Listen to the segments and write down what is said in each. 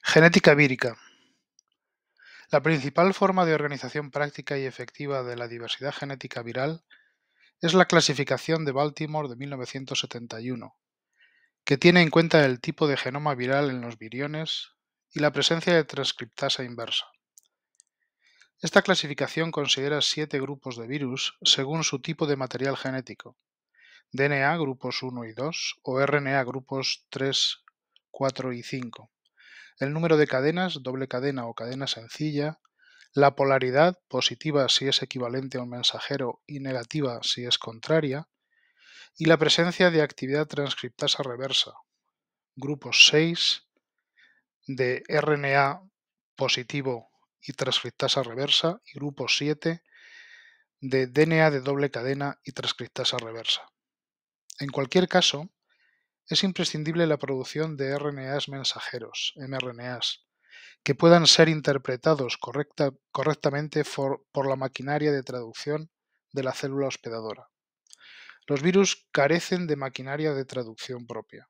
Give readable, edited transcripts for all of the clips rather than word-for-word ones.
Genética vírica. La principal forma de organización práctica y efectiva de la diversidad genética viral es la clasificación de Baltimore de 1971, que tiene en cuenta el tipo de genoma viral en los viriones y la presencia de transcriptasa inversa. Esta clasificación considera 7 grupos de virus según su tipo de material genético: DNA grupos 1 y 2 o RNA grupos 3, 4 y 5, el número de cadenas, doble cadena o cadena sencilla, la polaridad, positiva si es equivalente a un mensajero y negativa si es contraria, y la presencia de actividad transcriptasa reversa, grupos 6 de RNA positivo y transcriptasa reversa y grupo 7 de DNA de doble cadena y transcriptasa reversa. En cualquier caso, es imprescindible la producción de RNAs mensajeros, mRNAs, que puedan ser interpretados correctamente por la maquinaria de traducción de la célula hospedadora. Los virus carecen de maquinaria de traducción propia.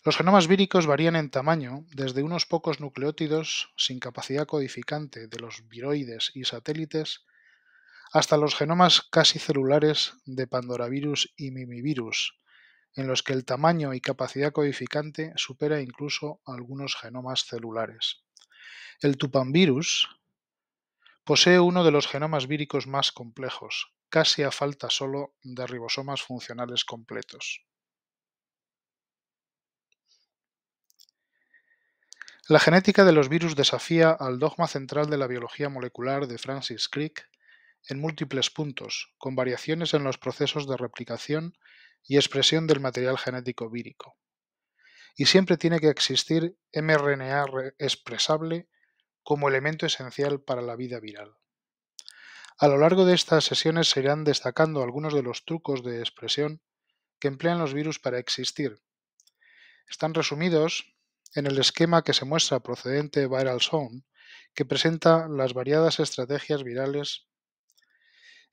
Los genomas víricos varían en tamaño desde unos pocos nucleótidos sin capacidad codificante de los viroides y satélites hasta los genomas casi celulares de Pandoravirus y Mimivirus, en los que el tamaño y capacidad codificante supera incluso algunos genomas celulares. El Tupamvirus posee uno de los genomas víricos más complejos, casi a falta solo de ribosomas funcionales completos. La genética de los virus desafía al dogma central de la biología molecular de Francis Crick en múltiples puntos, con variaciones en los procesos de replicación y expresión del material genético vírico. Y siempre tiene que existir mRNA expresable como elemento esencial para la vida viral. A lo largo de estas sesiones se irán destacando algunos de los trucos de expresión que emplean los virus para existir. Están resumidos en el esquema que se muestra procedente de Viral Zone, que presenta las variadas estrategias virales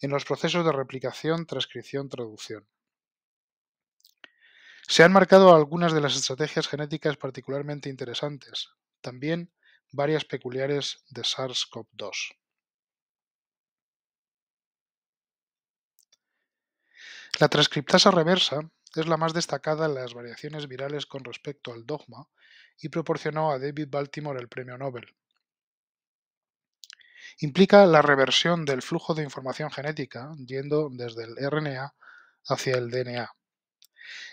en los procesos de replicación, transcripción, traducción. Se han marcado algunas de las estrategias genéticas particularmente interesantes, también varias peculiares de SARS-CoV-2. La transcriptasa reversa es la más destacada en las variaciones virales con respecto al dogma y proporcionó a David Baltimore el premio Nobel. Implica la reversión del flujo de información genética yendo desde el RNA hacia el DNA.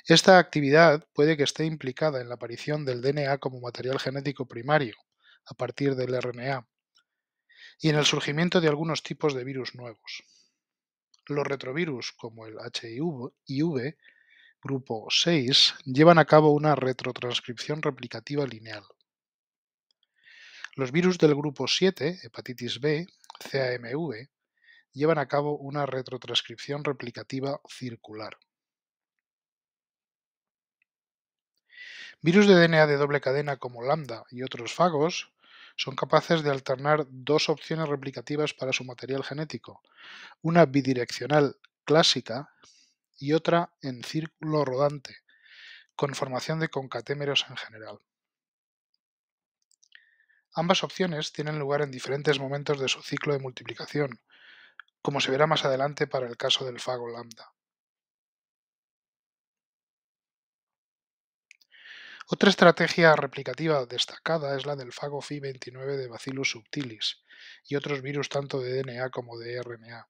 Esta actividad puede que esté implicada en la aparición del DNA como material genético primario, a partir del RNA, y en el surgimiento de algunos tipos de virus nuevos. Los retrovirus, como el HIV, grupo 6, llevan a cabo una retrotranscripción replicativa lineal. Los virus del grupo 7, hepatitis B, CAMV, llevan a cabo una retrotranscripción replicativa circular. Virus de DNA de doble cadena como lambda y otros fagos son capaces de alternar dos opciones replicativas para su material genético, una bidireccional clásica y otra en círculo rodante, con formación de concatémeros en general. Ambas opciones tienen lugar en diferentes momentos de su ciclo de multiplicación, como se verá más adelante para el caso del fago lambda. Otra estrategia replicativa destacada es la del fago Fi29 de Bacillus subtilis y otros virus tanto de DNA como de RNA.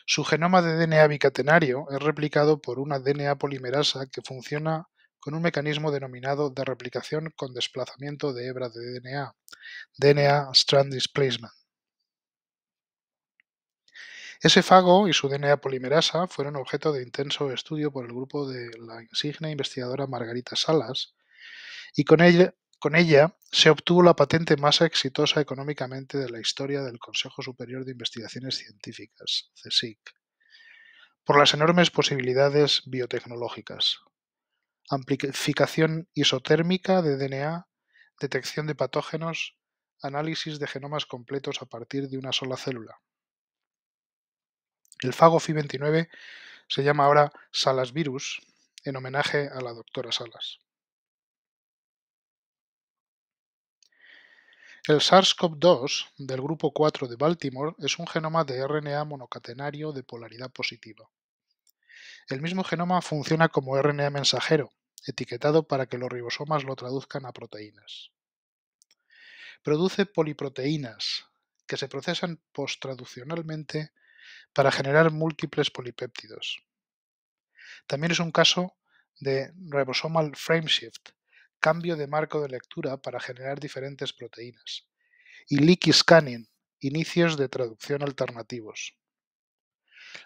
Su genoma de DNA bicatenario es replicado por una DNA polimerasa que funciona con un mecanismo denominado de replicación con desplazamiento de hebra de DNA, DNA Strand Displacement. Ese fago y su DNA polimerasa fueron objeto de intenso estudio por el grupo de la insigne investigadora Margarita Salas, y con ella se obtuvo la patente más exitosa económicamente de la historia del Consejo Superior de Investigaciones Científicas, CSIC, por las enormes posibilidades biotecnológicas: amplificación isotérmica de DNA, detección de patógenos, análisis de genomas completos a partir de una sola célula. El fago Fi29 se llama ahora Salas virus en homenaje a la doctora Salas. El SARS-CoV-2 del grupo 4 de Baltimore es un genoma de RNA monocatenario de polaridad positiva. El mismo genoma funciona como RNA mensajero, etiquetado para que los ribosomas lo traduzcan a proteínas. Produce poliproteínas, que se procesan posttraduccionalmente para generar múltiples polipéptidos. También es un caso de ribosomal frameshift, cambio de marco de lectura para generar diferentes proteínas, y leaky scanning, inicios de traducción alternativos.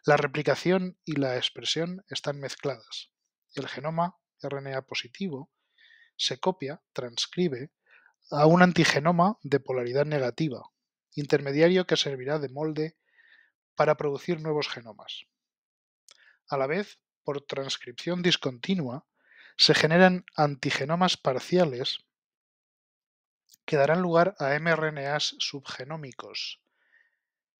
La replicación y la expresión están mezcladas. El genoma RNA positivo se copia, transcribe, a un antigenoma de polaridad negativa, intermediario que servirá de molde para producir nuevos genomas. A la vez, por transcripción discontinua, se generan antigenomas parciales que darán lugar a mRNAs subgenómicos,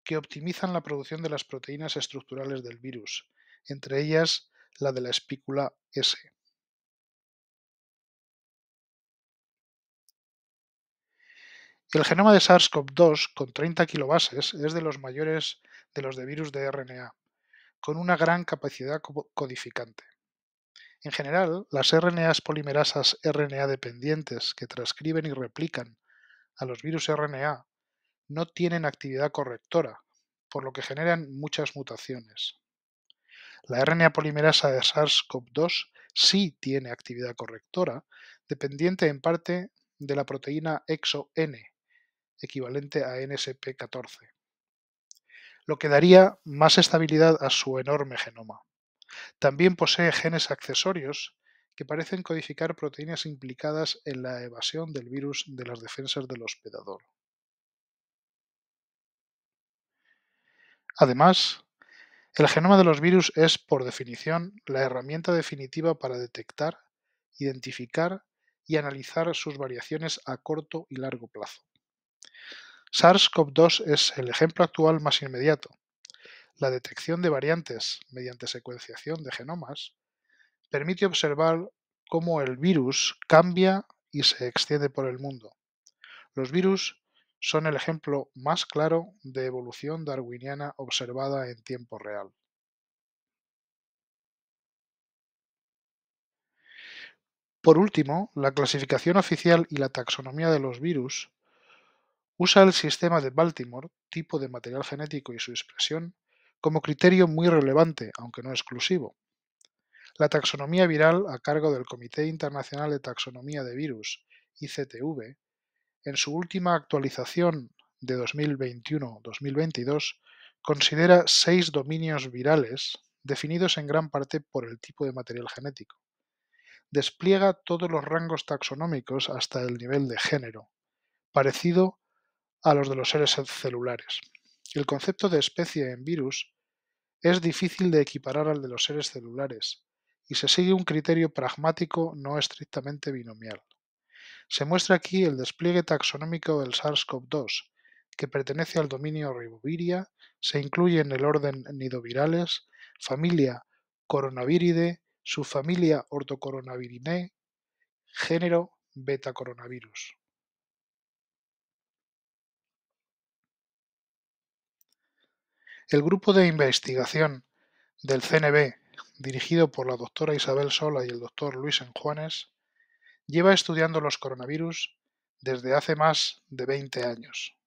que optimizan la producción de las proteínas estructurales del virus, entre ellas la de la espícula S. El genoma de SARS-CoV-2 con 30 kilobases es de los mayores de los de virus de RNA, con una gran capacidad codificante. En general, las RNAs polimerasas RNA dependientes que transcriben y replican a los virus RNA no tienen actividad correctora, por lo que generan muchas mutaciones. La RNA polimerasa de SARS-CoV-2 sí tiene actividad correctora, dependiente en parte de la proteína EXO-N, equivalente a NSP14, lo que daría más estabilidad a su enorme genoma. También posee genes accesorios que parecen codificar proteínas implicadas en la evasión del virus de las defensas del hospedador. Además, el genoma de los virus es, por definición, la herramienta definitiva para detectar, identificar y analizar sus variaciones a corto y largo plazo. SARS-CoV-2 es el ejemplo actual más inmediato. La detección de variantes mediante secuenciación de genomas permite observar cómo el virus cambia y se extiende por el mundo. Los virus son el ejemplo más claro de evolución darwiniana observada en tiempo real. Por último, la clasificación oficial y la taxonomía de los virus usa el sistema de Baltimore, tipo de material genético y su expresión, como criterio muy relevante, aunque no exclusivo. La taxonomía viral, a cargo del Comité Internacional de Taxonomía de Virus, ICTV, en su última actualización de 2021-2022, considera 6 dominios virales, definidos en gran parte por el tipo de material genético. Despliega todos los rangos taxonómicos hasta el nivel de género, parecido a los de los seres celulares. El concepto de especie en virus es difícil de equiparar al de los seres celulares y se sigue un criterio pragmático no estrictamente binomial. Se muestra aquí el despliegue taxonómico del SARS-CoV-2, que pertenece al dominio Riboviria, se incluye en el orden Nidovirales, familia Coronaviridae, subfamilia Orthocoronavirinae, género Betacoronavirus. El grupo de investigación del CNV, dirigido por la doctora Isabel Sola y el doctor Luis Enjuanes, lleva estudiando los coronavirus desde hace más de 20 años.